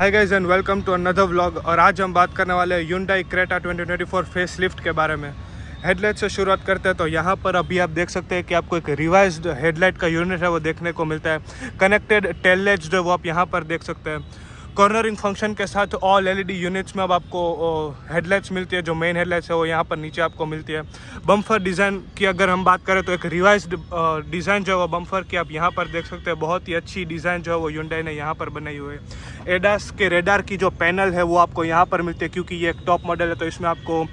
Hi guys and welcome to another vlog. और आज हम बात करने वाले हैं Hyundai Creta 2024 फेस लिफ्ट के बारे में। हेडलाइट से शुरुआत करते हैं तो यहाँ पर अभी आप देख सकते हैं कि आपको एक रिवाइज्ड हेडलाइट का यूनिट है वो देखने को मिलता है। कनेक्टेड टेल लाइट्स जो है वो आप यहाँ पर देख सकते हैं। कॉर्नरिंग फंक्शन के साथ ऑल एलईडी यूनिट्स में अब आपको हेडलाइट्स मिलती है। जो मेन हेडलाइट्स है वो यहाँ पर नीचे आपको मिलती है। बम्फर डिज़ाइन की अगर हम बात करें तो एक रिवाइज्ड डिज़ाइन जो है वो बम्फर की आप यहाँ पर देख सकते हैं। बहुत ही अच्छी डिज़ाइन जो है वो Hyundai ने यहाँ पर बनाई हुई है। एडास के रेडार की जो पैनल है वो आपको यहाँ पर मिलती है, क्योंकि ये एक टॉप मॉडल है तो इसमें आपको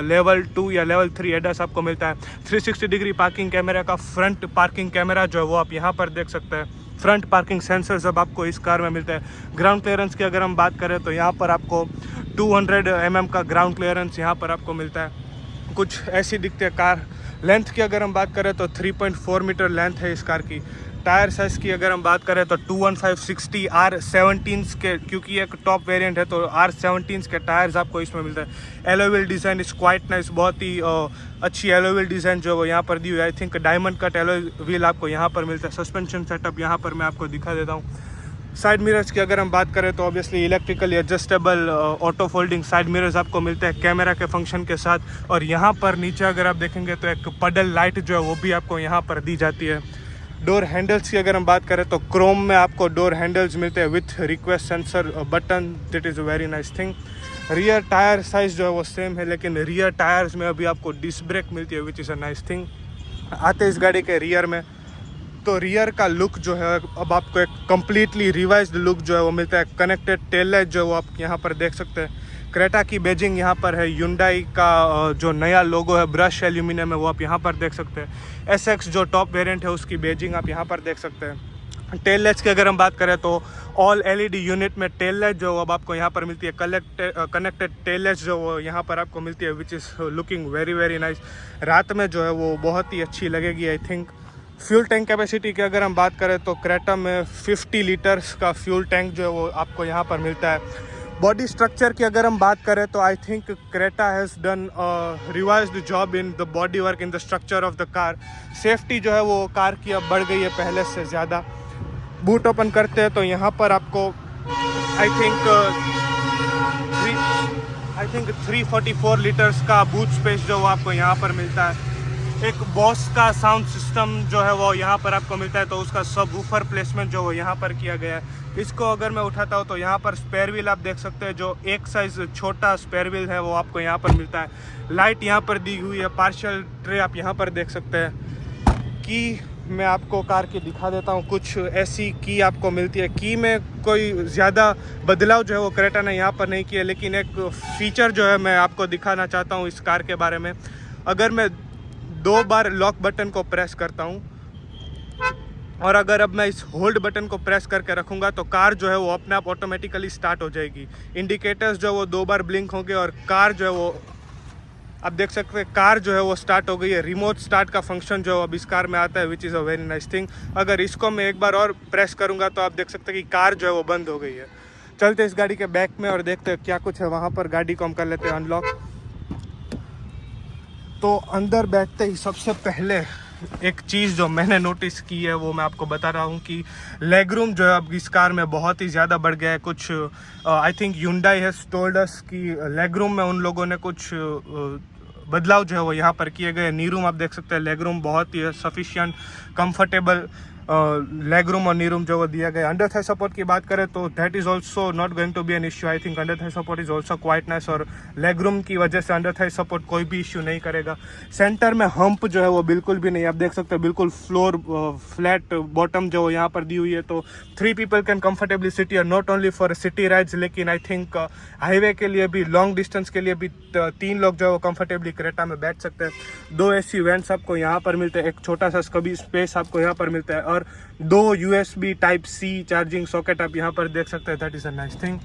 लेवल 2 या लेवल 3 एडास आपको मिलता है। 360 डिग्री पार्किंग कैमरा का फ्रंट पार्किंग कैमरा जो है वो आप यहाँ पर देख सकते हैं। फ्रंट पार्किंग सेंसर अब आपको इस कार में मिलता है। ग्राउंड क्लियरेंस की अगर हम बात करें तो यहाँ पर आपको 200 mm का ग्राउंड क्लियरेंस यहाँ पर आपको मिलता है। कुछ ऐसी दिखती है कार। लेंथ की अगर हम बात करें तो 3.4 मीटर लेंथ है इस कार की। टायर साइज़ की अगर हम बात करें तो 215/60 R17 के, क्योंकि ये एक टॉप वेरिएंट है तो R17 के टायर्स आपको इसमें मिलता है। Alloy wheel design is quite nice. बहुत ही अच्छी एलॉय व्हील डिज़ाइन जो है वो यहाँ पर दी हुई है। I think diamond cut alloy wheel आपको यहाँ पर मिलता है। सस्पेंशन सेटअप यहाँ पर मैं आपको दिखा देता हूँ। साइड मिरर्स की अगर हम बात करें तो obviously electrically adjustable auto folding side mirrors आपको मिलते हैं कैमरा के फंक्शन के साथ। और यहाँ पर नीचे अगर आप देखेंगे तो एक पडल लाइट जो है वो भी आपको यहाँ पर दी जाती है। डोर हैंडल्स की अगर हम बात करें तो क्रोम में आपको डोर हैंडल्स मिलते हैं with request sensor button. That is a very nice thing. Rear tyre size जो है वो सेम है, लेकिन रियर टायर्स में अभी आपको डिस्क ब्रेक मिलती है विच इज़ अ नाइस थिंग। आते इस गाड़ी के रियर में तो रियर का लुक जो है अब आपको एक कम्प्लीटली रिवाइज्ड लुक जो है वो मिलता है। कनेक्टेड टेल लाइट जो है वो आप यहाँ पर देख सकते हैं। क्रेटा की बैजिंग यहाँ पर है। Hyundai का जो नया लोगो है ब्रश एल्यूमिनियम है वो आप यहाँ पर देख सकते हैं। SX जो टॉप वेरिएंट है उसकी बैजिंग आप यहाँ पर देख सकते हैं। टेल लाइट्स की अगर हम बात करें तो ऑल एलईडी यूनिट में टेल लाइट जो अब आपको यहाँ पर मिलती है। कनेक्टेड टेल लाइट्स जो वो यहाँ पर आपको मिलती है which is looking very very nice. रात में जो है वो बहुत ही अच्छी लगेगी I think. Fuel tank capacity की अगर हम बात करें तो क्रेटा में 50 लीटर्स का फ्यूल टैंक जो है वो आपको यहाँ पर मिलता है। बॉडी स्ट्रक्चर की अगर हम बात करें तो I think Creta has done revised job in the body work in the structure of the car. Safety जो है वो कार की अब बढ़ गई है पहले से ज़्यादा। बूट ओपन करते हैं तो यहाँ पर आपको आई थिंक 344 लीटर्स का बूट स्पेस जो वो आपको यहाँ पर मिलता है। एक बॉस का साउंड सिस्टम जो है वो यहाँ पर आपको मिलता है, तो उसका सब वूफर प्लेसमेंट जो वो यहाँ पर किया गया है। इसको अगर मैं उठाता हूँ तो यहाँ पर स्पेयर व्हील आप देख सकते हैं। जो एक साइज़ छोटा स्पेयर व्हील है वो आपको यहाँ पर मिलता है। लाइट यहाँ पर दी हुई है। पार्शियल ट्रे आप यहाँ पर देख सकते हैं। की मैं आपको कार की दिखा देता हूँ। कुछ ऐसी की आपको मिलती है। की में कोई ज़्यादा बदलाव जो है वो क्रेटा ने यहाँ पर नहीं किया, लेकिन एक फ़ीचर जो है मैं आपको दिखाना चाहता हूँ इस कार के बारे में। अगर मैं 2 बार लॉक बटन को प्रेस करता हूँ और अगर अब मैं इस होल्ड बटन को प्रेस करके रखूँगा तो कार जो है वो अपने आप ऑटोमेटिकली स्टार्ट हो जाएगी। इंडिकेटर्स जो है वो 2 बार ब्लिंक होंगे और कार जो है वो आप देख सकते हैं कार जो है वो स्टार्ट हो गई है। रिमोट स्टार्ट का फंक्शन जो अब इस कार में आता है विच is a very nice thing. अगर इसको मैं एक बार और प्रेस करूँगा तो आप देख सकते हैं कि कार जो है वो बंद हो गई है। चलते इस गाड़ी के बैक में और देखते हैं क्या कुछ है वहाँ पर। गाड़ी को हम कर लेते हैं अनलॉक। तो अंदर बैठते ही सबसे पहले एक चीज़ जो मैंने नोटिस की है वो मैं आपको बता रहा हूँ कि लेग रूम जो है अब इस कार में बहुत ही ज़्यादा बढ़ गया है। कुछ I think Hyundai has told us कि लेग रूम में उन लोगों ने कुछ बदलाव जो है वो यहाँ पर किए गए। नी रूम आप देख सकते हैं। लेग रूम बहुत ही सफिशिएंट कंफर्टेबल लेग रूम और नी रूम जो वो दिया गया। अंडर थाई सपोर्ट की बात करें तो that is also not going to be an issue. I think under thigh support is also quite nice और लेग रूम की वजह से अंडर थाई सपोर्ट कोई भी इश्यू नहीं करेगा। सेंटर में हम्प जो है वो बिल्कुल भी नहीं, आप देख सकते हैं। बिल्कुल फ्लोर फ्लैट बॉटम जो यहाँ पर दी हुई है, तो 3 people can comfortably sit here, not only for city rides लेकिन आई थिंक हाईवे के लिए भी, लॉन्ग डिस्टेंस के लिए भी 3 लोग जो है वो कंफर्टेबली क्रेटा में बैठ सकते हैं। 2 AC वेंट्स आपको यहाँ पर मिलते हैं। एक छोटा सा स्कबी स्पेस आपको यहाँ पर मिलता है और 2 USB Type-C चार्जिंग सॉकेट आप यहाँ पर देख सकते हैं। That is a nice thing.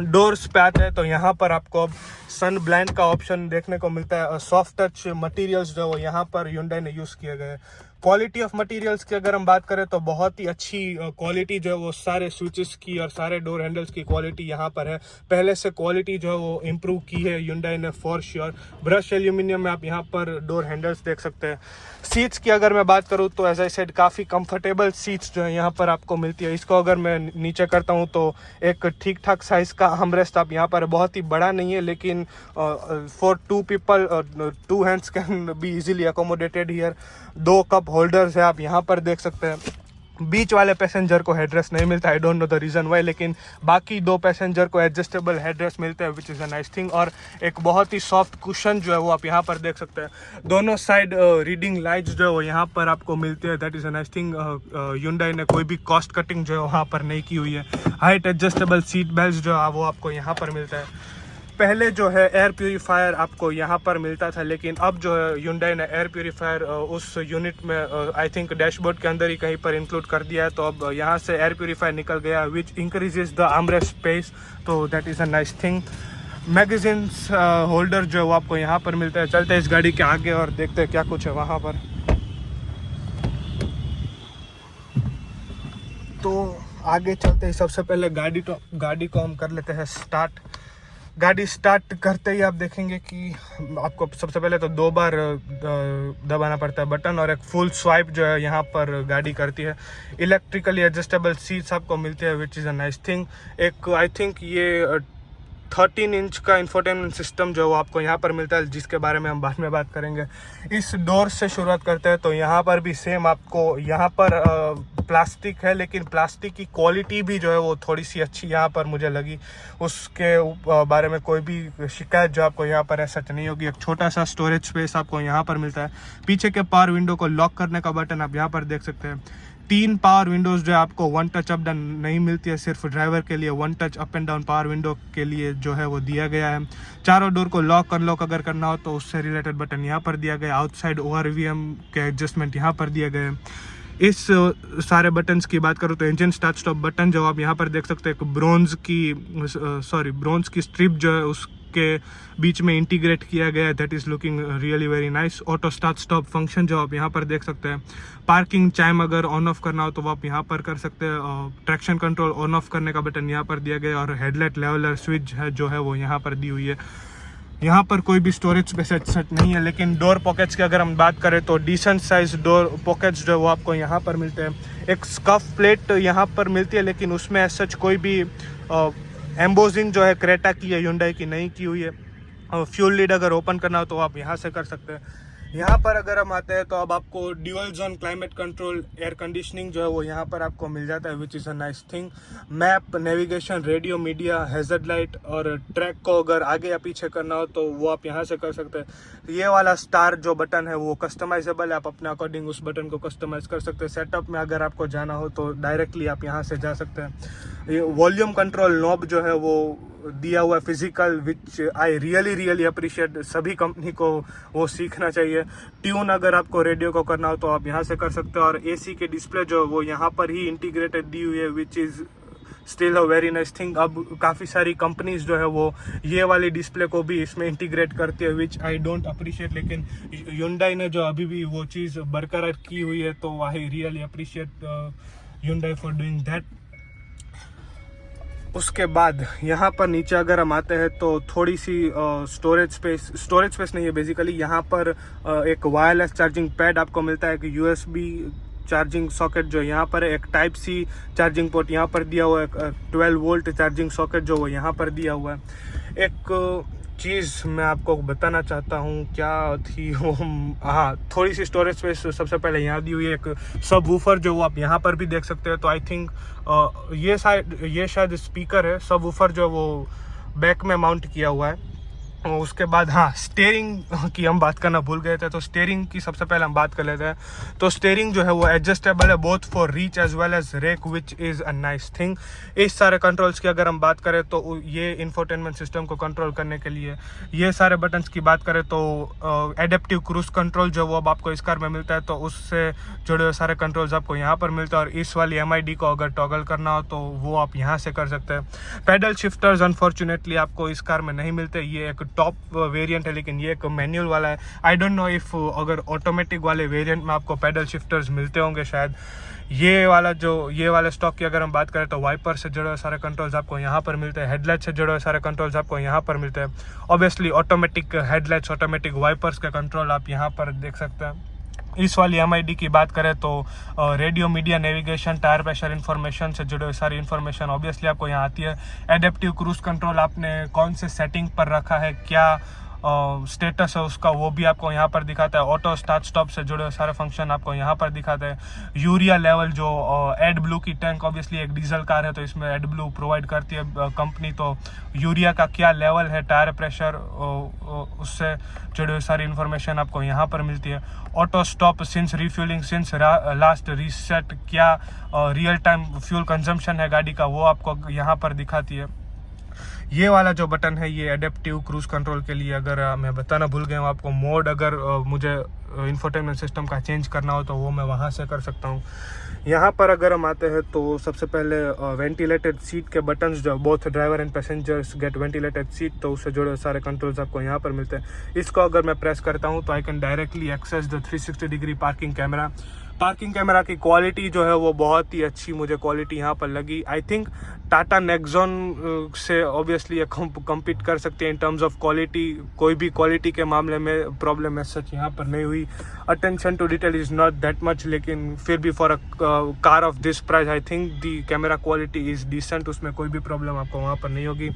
Doors पे आते हैं तो यहाँ पर आपको अब सन ब्लाइंड का ऑप्शन देखने को मिलता है। सॉफ्ट टच मटेरियल्स जो वो यहाँ पर Hyundai ने यूज़ किए गए हैं। क्वालिटी ऑफ मटेरियल्स की अगर हम बात करें तो बहुत ही अच्छी क्वालिटी जो है वो सारे स्विचेस की और सारे डोर हैंडल्स की क्वालिटी यहाँ पर है। पहले से क्वालिटी जो है वो इम्प्रूव की है Hyundai ने फॉर श्योर। ब्रश एल्यूमिनियम में आप यहाँ पर डोर हैंडल्स देख सकते हैं। सीट्स की अगर मैं बात करूँ तो एज आई सेड काफ़ी कंफर्टेबल सीट्स जो है यहाँ पर आपको मिलती है। इसको अगर मैं नीचे करता हूँ तो एक ठीक ठाक साइज़ का आर्मरेस्ट आप यहाँ पर, बहुत ही बड़ा नहीं है लेकिन for 2 people 2 hands can be easily accommodated here. 2 cup holders है आप यहाँ पर देख सकते हैं। बीच वाले पैसेंजर को हेडरेस्ट नहीं मिलता, I don't know the reason why, लेकिन बाकी 2 पैसेंजर को एडजस्टेबल हेडरेस्ट मिलते हैं विच इज़ अ नाइस थिंग। और एक बहुत ही सॉफ्ट कुशन जो है वो आप यहाँ पर देख सकते हैं। दोनों साइड रीडिंग लाइट्स जो है वो यहाँ पर आपको मिलती है, that is a nice thing. Hyundai ने कोई भी कॉस्ट कटिंग जो है वहाँ पर नहीं की हुई है। हाइट एडजस्टेबल सीट बेल्ट जो है वो आपको यहाँ पर मिलता है। पहले जो है एयर प्यूरीफायर आपको यहाँ पर मिलता था, लेकिन अब जो है Hyundai ने एयर प्यूरीफायर उस यूनिट में आई थिंक डैशबोर्ड के अंदर ही कहीं पर इंक्लूड कर दिया है। तो अब यहाँ से एयर प्यूरीफायर निकल गया which increases the armrest space, तो that is a nice thing. Magazines holder जो है वो आपको यहाँ पर मिलता है। चलते हैं इस गाड़ी के आगे और देखते हैं क्या कुछ है वहाँ पर। तो आगे चलते ही सबसे पहले गाड़ी को हम कर लेते हैं स्टार्ट। गाड़ी स्टार्ट करते ही आप देखेंगे कि आपको सबसे पहले तो 2 बार दबाना पड़ता है बटन, और एक फुल स्वाइप जो है यहाँ पर गाड़ी करती है। इलेक्ट्रिकली एडजस्टेबल सीट्स आपको मिलती है विच इज़ अ नाइस थिंग। एक आई थिंक ये 13 इंच का इंफोटेनमेंट सिस्टम जो वो आपको यहाँ पर मिलता है, जिसके बारे में हम बाद में बात करेंगे। इस डोर से शुरुआत करते हैं तो यहाँ पर भी सेम आपको यहाँ पर प्लास्टिक है, लेकिन प्लास्टिक की क्वालिटी भी जो है वो थोड़ी सी अच्छी यहाँ पर मुझे लगी। उसके बारे में कोई भी शिकायत जो आपको यहाँ पर है सच नहीं होगी। एक छोटा सा स्टोरेज स्पेस आपको यहाँ पर मिलता है। पीछे के पावर विंडो को लॉक करने का बटन आप यहाँ पर देख सकते हैं। 3 पावर विंडोज़ जो है आपको 1 टच अप डाउन नहीं मिलती है, सिर्फ ड्राइवर के लिए 1 touch up and down power window के लिए जो है वो दिया गया है। चारों डोर को लॉक अनलॉक अगर करना हो तो उससे रिलेटेड बटन यहाँ पर दिया गया। आउटसाइड ORVM के एडजस्टमेंट यहाँ पर दिए गए। इस सारे बटन्स की बात करूँ तो इंजन स्टार्ट स्टॉप बटन जो आप यहाँ पर देख सकते हैं, एक ब्रोंज की स्ट्रिप जो है उसके बीच में इंटीग्रेट किया गया है, that is looking really very nice. Auto start stop function जो आप यहाँ पर देख सकते हैं। पार्किंग चाइम अगर ऑन ऑफ करना हो तो आप यहाँ पर कर सकते हैं। ट्रैक्शन कंट्रोल ऑन ऑफ करने का बटन यहाँ पर दिया गया, और हेडलाइट लेवलर स्विच है जो है वो यहाँ पर दी हुई है। यहाँ पर कोई भी स्टोरेज स्पेस सेट नहीं है, लेकिन डोर पॉकेट्स की अगर हम बात करें तो डिसेंट साइज डोर पॉकेट्स जो है वो आपको यहाँ पर मिलते हैं। एक स्कफ प्लेट यहाँ पर मिलती है, लेकिन उसमें एज सच कोई भी एम्बोजिंग जो है क्रेटा की या Hyundai की नहीं की हुई है। फ्यूल लीड अगर ओपन करना हो तो आप यहाँ से कर सकते हैं। यहाँ पर अगर हम आते हैं तो अब आपको dual zone climate control air conditioning जो है वो यहाँ पर आपको मिल जाता है विच is a nice thing. Map, navigation, radio, media, hazard light और ट्रैक को अगर आगे या पीछे करना हो तो वो आप यहाँ से कर सकते हैं। ये वाला स्टार जो बटन है वो कस्टमाइजेबल है, आप अपने अकॉर्डिंग उस बटन को कस्टमाइज कर सकते हैं। सेटअप में अगर आपको जाना हो तो डायरेक्टली आप यहाँ से जा सकते हैं। ये वॉल्यूम कंट्रोल नॉब जो है वो दिया हुआ physical which I really appreciate. सभी कंपनी को वो सीखना चाहिए। ट्यून अगर आपको रेडियो को करना हो तो आप यहाँ से कर सकते हो, और AC की डिस्प्ले जो वो यहाँ पर ही इंटीग्रेटेड दी हुई है which is still a very nice thing. अब काफ़ी सारी कंपनीज जो है वो ये वाली डिस्प्ले को भी इसमें इंटीग्रेट करती है विच आई डोंट अप्रिशिएट, लेकिन Hyundai ने जो अभी भी वो चीज़ बरकरार की हुई है तो I really appreciate Hyundai for doing that. उसके बाद यहाँ पर नीचे अगर हम आते हैं तो थोड़ी सी स्टोरेज स्पेस नहीं है बेसिकली। यहाँ पर एक वायरलेस चार्जिंग पैड आपको मिलता है, कि USB चार्जिंग सॉकेट जो यहाँ पर है, एक टाइप C चार्जिंग पोर्ट यहाँ पर दिया हुआ है, 12 वोल्ट चार्जिंग सॉकेट जो वो यहाँ पर दिया हुआ है। एक चीज़ मैं आपको बताना चाहता हूँ, क्या थी वो, हाँ, थोड़ी सी स्टोरेज स्पेस सबसे पहले यहाँ दी हुई है। एक सब वूफर जो वो आप यहाँ पर भी देख सकते हैं। तो आई थिंक ये शायद स्पीकर है। सब वूफर जो वो बैक में माउंट किया हुआ है। उसके बाद हाँ, स्टीयरिंग की हम बात करना भूल गए थे, तो स्टीयरिंग की सबसे पहले हम बात कर लेते हैं। तो स्टीयरिंग जो है वो एडजस्टेबल है both for reach as well as rake which is a nice thing. इस सारे कंट्रोल्स की अगर हम बात करें तो ये इंफोटेनमेंट सिस्टम को कंट्रोल करने के लिए ये सारे बटन्स की बात करें तो एडेप्टिव क्रूज कंट्रोल जो वो अब आपको इस कार में मिलता है, तो उससे जुड़े हुए सारे कंट्रोल्स आपको यहाँ पर मिलता है। और इस वाली MID को अगर टॉगल करना हो तो वो आप यहाँ से कर सकते हैं। पैडल शिफ्टर्स अनफॉर्चुनेटली आपको इस कार में नहीं मिलते। ये एक टॉप वेरिएंट है, लेकिन ये एक मैनुअल वाला है। आई डोंट नो इफ़ अगर ऑटोमेटिक वाले वेरिएंट में आपको पैडल शिफ्टर्स मिलते होंगे शायद। ये वाले स्टॉक की अगर हम बात करें तो वाइपर से जुड़े हुए सारे कंट्रोल्स आपको यहाँ पर मिलते हैं, हेडलाइट से जुड़े हुए सारे कंट्रोल्स आपको यहाँ पर मिलते हैं। Obviously automatic headlights, automatic wipers के कंट्रोल आप यहाँ पर देख सकते हैं। इस वाली MID की बात करें तो radio, media, navigation, tyre pressure information से जुड़े हुए सारी इन्फॉर्मेशन ऑब्वियसली आपको यहाँ आती है। एडेप्टिव क्रूज कंट्रोल आपने कौन से सेटिंग पर रखा है, क्या स्टेटस है उसका, वो भी आपको यहाँ पर दिखाता है। ऑटो स्टार्ट स्टॉप से जुड़े हुए सारे फंक्शन आपको यहाँ पर दिखाते हैं। यूरिया लेवल जो एड ब्लू की टैंक, ऑब्वियसली एक डीजल कार है तो इसमें एड ब्लू प्रोवाइड करती है कंपनी, तो यूरिया का क्या लेवल है, टायर प्रेशर, उससे जुड़े हुए सारी इन्फॉर्मेशन आपको यहाँ पर मिलती है। Auto stop since refuelling, since last reset, क्या रियल टाइम फ्यूल कंजम्पशन है गाड़ी का, वो आपको यहाँ पर दिखाती है। ये वाला जो बटन है ये एडेप्टिव क्रूज कंट्रोल के लिए, अगर मैं बताना भूल गया हूँ आपको, मोड अगर मुझे इंफोटेनमेंट सिस्टम का चेंज करना हो तो वो मैं वहाँ से कर सकता हूँ। यहाँ पर अगर हम आते हैं तो सबसे पहले वेंटिलेटेड सीट के बटन्स जो both driver and passengers get ventilated seat, तो उससे जुड़े सारे कंट्रोल्स आपको यहाँ पर मिलते हैं। इसको अगर मैं प्रेस करता हूँ तो I can directly access the 360 degree parking camera. Parking camera की क्वालिटी जो है वो बहुत ही अच्छी मुझे क्वालिटी यहाँ पर लगी। आई थिंक टाटा नेक्सॉन से ऑब्वियसली ये कम्पीट कर सकते हैं इन टर्म्स ऑफ क्वालिटी। कोई भी क्वालिटी के मामले में प्रॉब्लम है सच यहाँ पर नहीं हुई। Attention to detail is not that much, लेकिन फिर भी for a car of this price I think the camera quality is decent, उसमें कोई भी प्रॉब्लम आपको वहाँ पर नहीं होगी।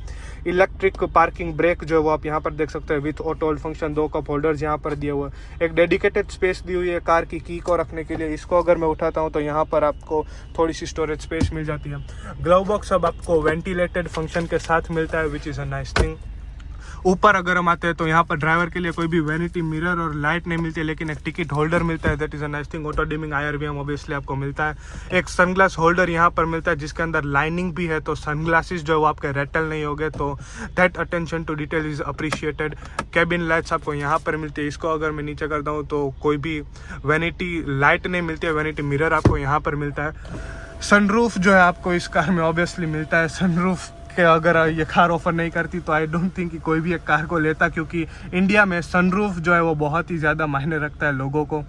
इलेक्ट्रिक पार्किंग ब्रेक जो है वो आप यहाँ पर देख सकते हैं with auto hold function, 2 cup holders यहाँ पर दिए हुए, एक डेडिकेटेड स्पेस दी हुई है कार की की को रखने के लिए। इसको अगर मैं उठाता हूँ तो यहाँ पर आपको थोड़ी सी स्टोरेज स्पेस मिल जाती है। ग्लव बॉक्स अब आपको वेंटिलेटेड फंक्शन के साथ मिलता है विच इज़ अ नाइस थिंग। ऊपर अगर हम आते हैं तो यहाँ पर ड्राइवर के लिए कोई भी वैनिटी मिरर और लाइट नहीं मिलती है, लेकिन एक टिकट होल्डर मिलता है, that is a nice thing. Auto dimming IRVM obviously आपको मिलता है। एक सनग्लास होल्डर यहाँ पर मिलता है जिसके अंदर लाइनिंग भी है, तो सनग्लासेस जो है वो आपके रेटल नहीं होंगे, तो that attention to detail is appreciated. Cabin lights आपको यहाँ पर मिलती है। इसको अगर मैं नीचे करता हूँ तो कोई भी वैनिटी लाइट नहीं मिलती है, वैनिटी मिरर आपको यहाँ पर मिलता है। सनरूफ जो है आपको इस कार में ऑब्वियसली मिलता है। सनरूफ के अगर ये कार ऑफर नहीं करती तो आई डोंट थिंक कि कोई भी एक कार को लेता, क्योंकि इंडिया में सनरूफ जो है वो बहुत ही ज़्यादा मायने रखता है लोगों को।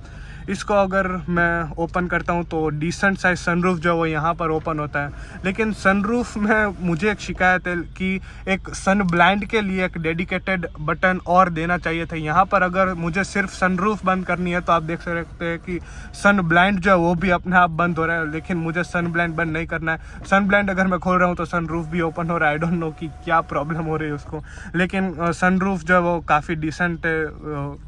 इसको अगर मैं ओपन करता हूँ तो डिसेंट साइज सनरूफ जो है वो यहाँ पर ओपन होता है, लेकिन सनरूफ में मुझे एक शिकायत है कि एक सन ब्लाइंड के लिए एक डेडिकेटेड बटन और देना चाहिए था। यहाँ पर अगर मुझे सिर्फ सनरूफ बंद करनी है तो आप देख सकते हैं कि सन ब्लाइंड जो है वो भी अपने आप बंद हो रहा है, लेकिन मुझे सन ब्लाइंड बंद नहीं करना है। सन ब्लाइंड अगर मैं खोल रहा हूँ तो सनरूफ भी ओपन हो रहा है। आई डोंट नो कि क्या प्रॉब्लम हो रही है उसको, लेकिन सनरूफ जो है वो काफ़ी डिसेंट है,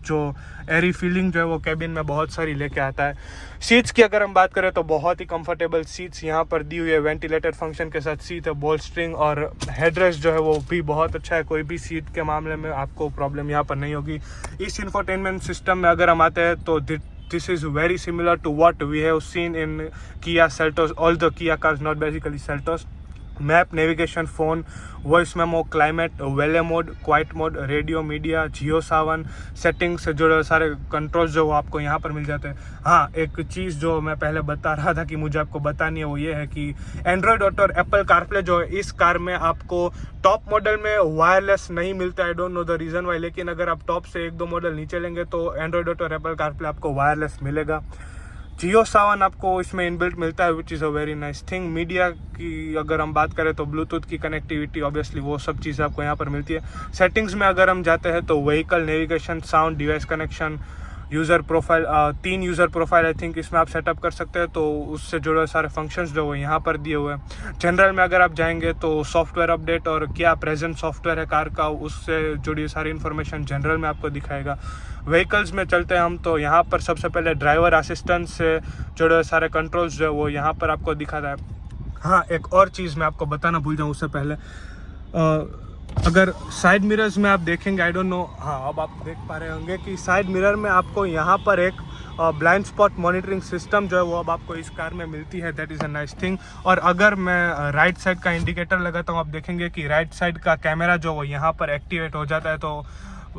जो एरी फीलिंग जो है वो कैबिन में बहुत सारी लेके आता है। सीट्स की अगर हम बात करें तो बहुत ही कंफर्टेबल सीट्स यहाँ पर दी हुई है, वेंटिलेटेड फंक्शन के साथ सीट है, बोल्स्टरिंग और हेडरेस्ट जो है वो भी बहुत अच्छा है। कोई भी सीट के मामले में आपको प्रॉब्लम यहाँ पर नहीं होगी। इस इंफोटेनमेंट सिस्टम में अगर हम आते हैं तो this is very similar to what we have seen in Kia Seltos, although Kia cars not basically Seltos. Map, navigation, phone, voice memo, climate, valet mode, quiet mode, radio, media, Jio Saavn, settings से जुड़े सारे controls जो आपको यहाँ पर मिल जाते हैं। हाँ, एक चीज़ जो मैं पहले बता रहा था कि मुझे आपको बतानी है वो ये है कि एंड्रॉयड ऑटो और एप्पल कारप्ले जो है इस कार में आपको टॉप मॉडल में वायरलेस नहीं मिलता है। I don't know the reason why, लेकिन अगर आप टॉप से 1-2 मॉडल नीचे लेंगे तो एंड्रॉयड ऑटो और एप्पल कारप्ले आपको वायरलेस मिलेगा। जियो सावन आपको इसमें इनबिल्ट मिलता है विच is a very nice thing. Media की अगर हम बात करें तो ब्लूटूथ की कनेक्टिविटी ऑब्वियसली वो सब चीज़ें आपको यहाँ पर मिलती है। सेटिंग्स में अगर हम जाते हैं तो vehicle, navigation, sound, device connection, user profile, 3 user profile I think इसमें आप सेटअप कर सकते हैं, तो उससे जुड़े सारे फंक्शंस जो वो यहाँ पर दिए हुए हैं। जनरल में अगर आप जाएंगे तो सॉफ्टवेयर अपडेट और क्या प्रेजेंट सॉफ्टवेयर है कार का, उससे जुड़ी सारी इन्फॉर्मेशन जनरल में आपको दिखाएगा। व्हीकल्स में चलते हैं हम तो यहाँ पर सबसे पहले ड्राइवर असिस्टेंट से जुड़े सारे कंट्रोल्स जो है वो यहाँ पर आपको दिखाता है। हाँ, एक और चीज़ मैं आपको बताना भूल जाऊँ उससे पहले, अगर साइड मिरर्स में आप देखेंगे, आई डोंट नो, हाँ अब आप देख पा रहे होंगे कि साइड मिरर में आपको यहाँ पर एक ब्लाइंड स्पॉट मॉनिटरिंग सिस्टम जो है वो अब आपको इस कार में मिलती है, that is a nice thing. और अगर मैं राइट साइड का इंडिकेटर लगाता हूँ, आप देखेंगे कि राइट साइड का कैमरा जो वो यहाँ पर एक्टिवेट हो जाता है, तो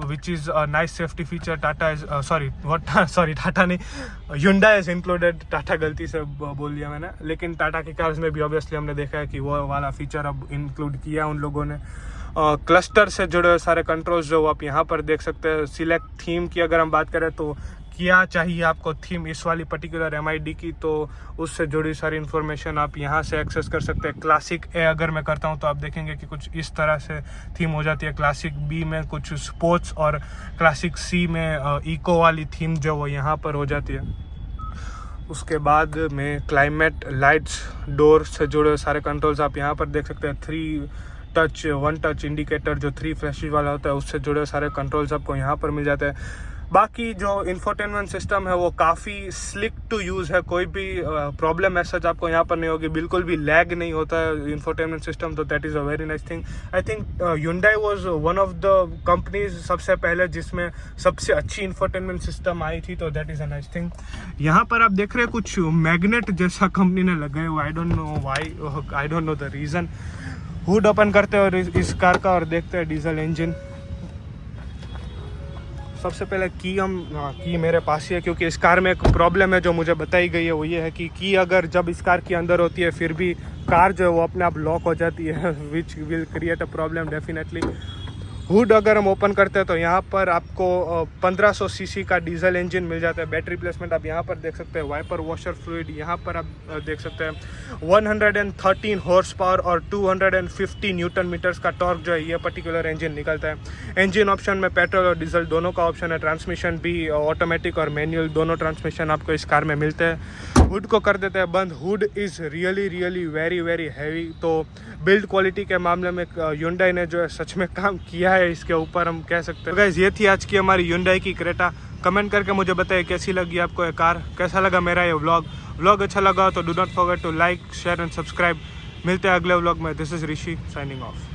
which is a nice safety feature. Tata is Tata नहीं, Hyundai is included. टाटा गलती से बोल दिया मैंने, लेकिन टाटा की कार्स में भी ऑब्वियसली हमने देखा है कि वो वाला फीचर अब इंक्लूड किया उन लोगों ने। क्लस्टर से जुड़े हुए सारे कंट्रोल्स जो आप यहाँ पर देख सकते हैं। सिलेक्ट थीम की अगर हम बात करें तो क्या चाहिए आपको थीम इस वाली पर्टिकुलर MID की, तो उससे जुड़ी सारी इन्फॉर्मेशन आप यहाँ से एक्सेस कर सकते हैं। क्लासिक A अगर मैं करता हूँ तो आप देखेंगे कि कुछ इस तरह से थीम हो जाती है। क्लासिक B में कुछ स्पोर्ट्स और क्लासिक C में इको वाली थीम जो वो यहाँ पर हो जाती है। उसके बाद में क्लाइमेट, लाइट्स, डोर से जुड़े सारे कंट्रोल्स आप यहाँ पर देख सकते हैं। 1 टच इंडिकेटर जो 3 फ्लैशेस वाला होता है, उससे जुड़े सारे कंट्रोल्स आपको यहाँ पर मिल जाते हैं। बाकी जो इंफोटेनमेंट सिस्टम है वो काफ़ी स्लिक टू यूज़ है, कोई भी प्रॉब्लम ऐसा आपको यहाँ पर नहीं होगी, बिल्कुल भी लैग नहीं होता है इंफोटेनमेंट सिस्टम, तो that is a very nice thing. I think Hyundai was one of the companies सबसे पहले जिसमें सबसे अच्छी इंफोटेनमेंट सिस्टम आई थी, तो that is a nice thing. यहाँ पर आप देख रहे हैं कुछ मैग्नेट जैसा कंपनी ने लगाए हुआ, I don't know why, I don't know the reason. Hood open करते हैं और इस कार का और देखते हैं डीजल इंजन। सबसे पहले की मेरे पास ही है, क्योंकि इस कार में एक प्रॉब्लम है जो मुझे बताई गई है, वो ये है कि अगर जब इस कार के अंदर होती है फिर भी कार जो है वो अपने आप लॉक हो जाती है, which will create a problem definitely. Hood अगर हम ओपन करते हैं तो यहाँ पर आपको 1500 सीसी का डीजल इंजन मिल जाता है। बैटरी प्लेसमेंट आप यहाँ पर देख सकते हैं। वाइपर वॉशर फ्लूइड यहाँ पर आप देख सकते हैं। 113 हॉर्स पावर और 250 न्यूटन मीटर्स का टॉर्क जो है ये पर्टिकुलर इंजन निकलता है। इंजन ऑप्शन में पेट्रोल और डीजल दोनों का ऑप्शन है। ट्रांसमिशन भी ऑटोमेटिक और मैनुअल दोनों ट्रांसमिशन आपको इस कार में मिलते हैं। हुड को कर देते हैं बंद। Hood is really very heavy, तो बिल्ड क्वालिटी के मामले में Hyundai ने जो है सच में काम किया है इसके ऊपर, हम कह सकते हैं। गाइस, ये थी आज की हमारी Hyundai की क्रेटा। कमेंट करके मुझे बताइए कैसी लगी आपको ये कार, कैसा लगा मेरा ये व्लॉग अच्छा लगा तो do not forget to like, share and subscribe. मिलते हैं अगले व्लॉग में। This is Rishi signing of.